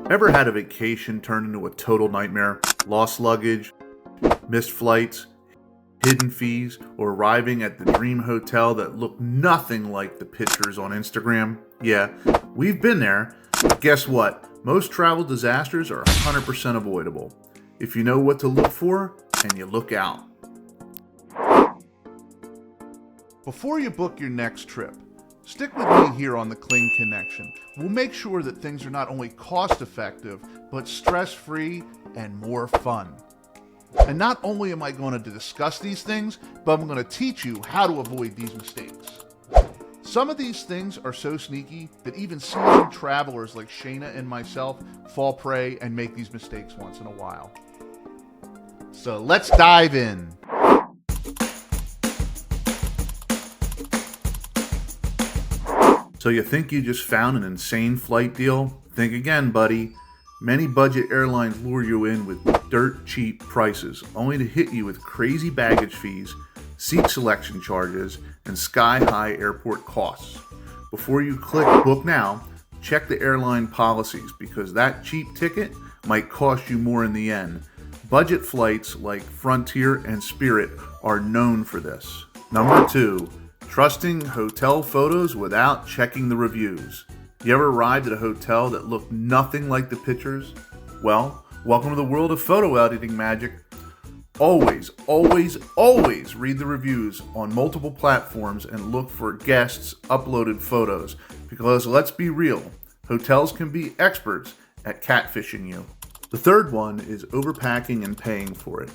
Ever had a vacation turn into a total nightmare? Lost luggage, missed flights, hidden fees, or arriving at the dream hotel that looked nothing like the pictures on Instagram? Yeah, we've been there. But guess what? Most travel disasters are 100% avoidable if you know what to look for and you look out. Before you book your next trip, stick with me here on the Kling Connection. We'll make sure that things are not only cost-effective, but stress-free and more fun. And not only am I going to discuss these things, but I'm going to teach you how to avoid these mistakes. Some of these things are so sneaky that even seasoned travelers like Shayna and myself fall prey and make these mistakes once in a while. So let's dive in. So you think you just found an insane flight deal? Think again, buddy. Many budget airlines lure you in with dirt cheap prices, only to hit you with crazy baggage fees, seat selection charges, and sky-high airport costs. Before you click book now, check the airline policies because that cheap ticket might cost you more in the end. Budget flights like Frontier and Spirit are known for this. Number 2. Trusting hotel photos without checking the reviews. You ever arrived at a hotel that looked nothing like the pictures? Well, welcome to the world of photo editing magic. Always read the reviews on multiple platforms and look for guests' uploaded photos because let's be real, hotels can be experts at catfishing you. The third one is overpacking and paying for it.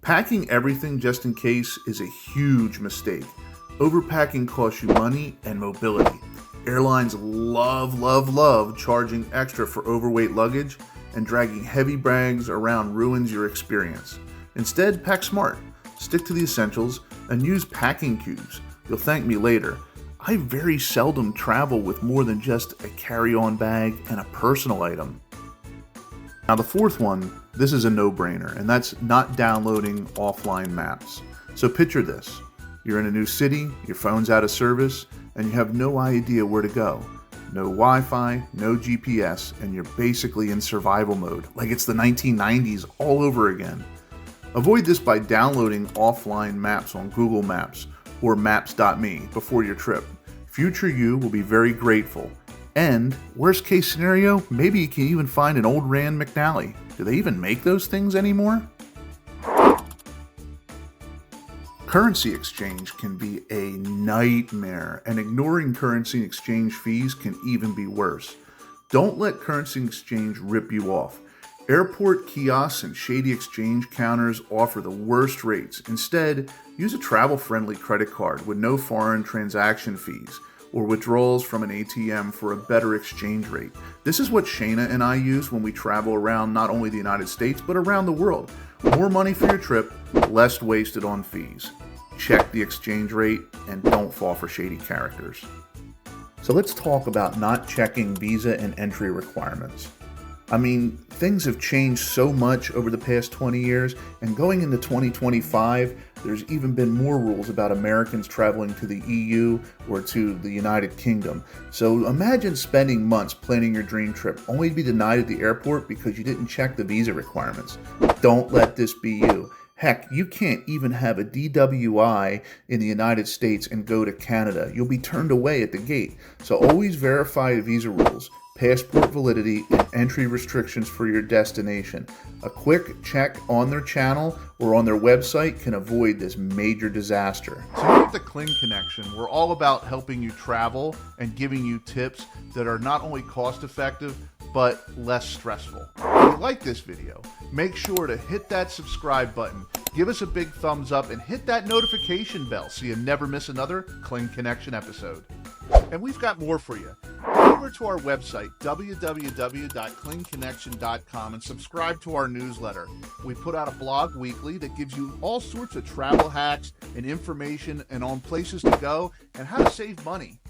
Packing everything just in case is a huge mistake. Overpacking costs you money and mobility. Airlines love charging extra for overweight luggage, and dragging heavy bags around ruins your experience. Instead, pack smart, stick to the essentials, and use packing cubes. You'll thank me later. I very seldom travel with more than just a carry-on bag and a personal item. Now the fourth one, this is a no-brainer, and that's not downloading offline maps. So picture this. You're in a new city, your phone's out of service, and you have no idea where to go. No Wi-Fi, no GPS, and you're basically in survival mode, like it's the 1990s all over again. Avoid this by downloading offline maps on Google Maps or Maps.me before your trip. Future you will be very grateful. And, worst case scenario, maybe you can even find an old Rand McNally. Do they even make those things anymore? Currency exchange can be a nightmare, and ignoring currency exchange fees can even be worse. Don't let currency exchange rip you off. Airport kiosks and shady exchange counters offer the worst rates. Instead, use a travel-friendly credit card with no foreign transaction fees or withdrawals from an ATM for a better exchange rate. This is what Shayna and I use when we travel around not only the United States, but around the world. More money for your trip, less wasted on fees. Check the exchange rate and don't fall for shady characters. So let's talk about not checking visa and entry requirements. I mean, things have changed so much over the past 20 years, and going into 2025, there's even been more rules about Americans traveling to the EU or to the United Kingdom. So imagine spending months planning your dream trip only to be denied at the airport because you didn't check the visa requirements. Don't let this be you. Heck, you can't even have a DWI in the United States and go to Canada. You'll be turned away at the gate. So always verify visa rules, passport validity, and entry restrictions for your destination. A quick check on their channel or on their website can avoid this major disaster. So here at the Kling Connection, we're all about helping you travel and giving you tips that are not only cost-effective, but less stressful. If you like this video, make sure to hit that subscribe button, give us a big thumbs up, and hit that notification bell so you never miss another Kling Connection episode. And we've got more for you. Go over to our website, www.klingconnection.com, and subscribe to our newsletter. We put out a blog weekly that gives you all sorts of travel hacks and information and on places to go and how to save money.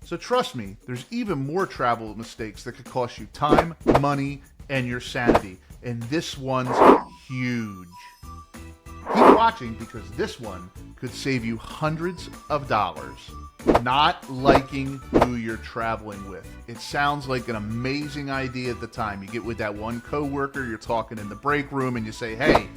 So trust me, there's even more travel mistakes that could cost you time, money, and your sanity. And this one's huge. Keep watching because this one could save you hundreds of dollars. Not liking who you're traveling with. It sounds like an amazing idea at the time. You get with that one coworker, you're talking in the break room, and you say, hey,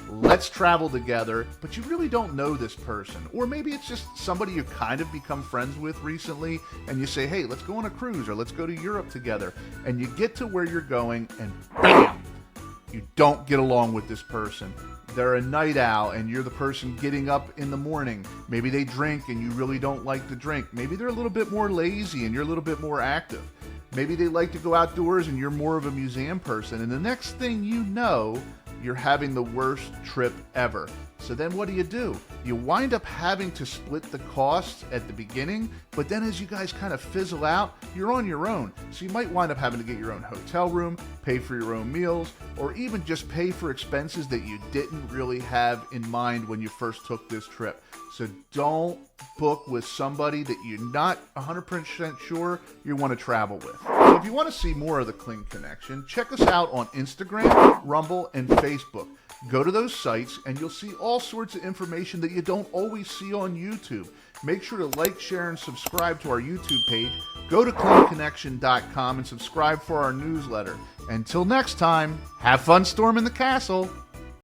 let's travel together, but you really don't know this person. Or maybe it's just somebody you kind of become friends with recently, and you say, hey, let's go on a cruise, or let's go to Europe together. And you get to where you're going, and bam, you don't get along with this person. They're a night owl, and you're the person getting up in the morning. Maybe they drink, and you really don't like the drink. Maybe they're a little bit more lazy, and you're a little bit more active. Maybe they like to go outdoors, and you're more of a museum person. And the next thing you know, you're having the worst trip ever. So then what do? You wind up having to split the costs at the beginning, but then as you guys kind of fizzle out, you're on your own. So you might wind up having to get your own hotel room, pay for your own meals, or even just pay for expenses that you didn't really have in mind when you first took this trip. So don't book with somebody that you're not 100% sure you want to travel with. So if you want to see more of the Kling Connection, check us out on Instagram, Rumble, and Facebook. Go to those sites and you'll see all sorts of information that you don't always see on YouTube. Make sure to like, share, and subscribe to our YouTube page. Go to klingconnection.com and subscribe for our newsletter. Until next time, have fun storming the castle.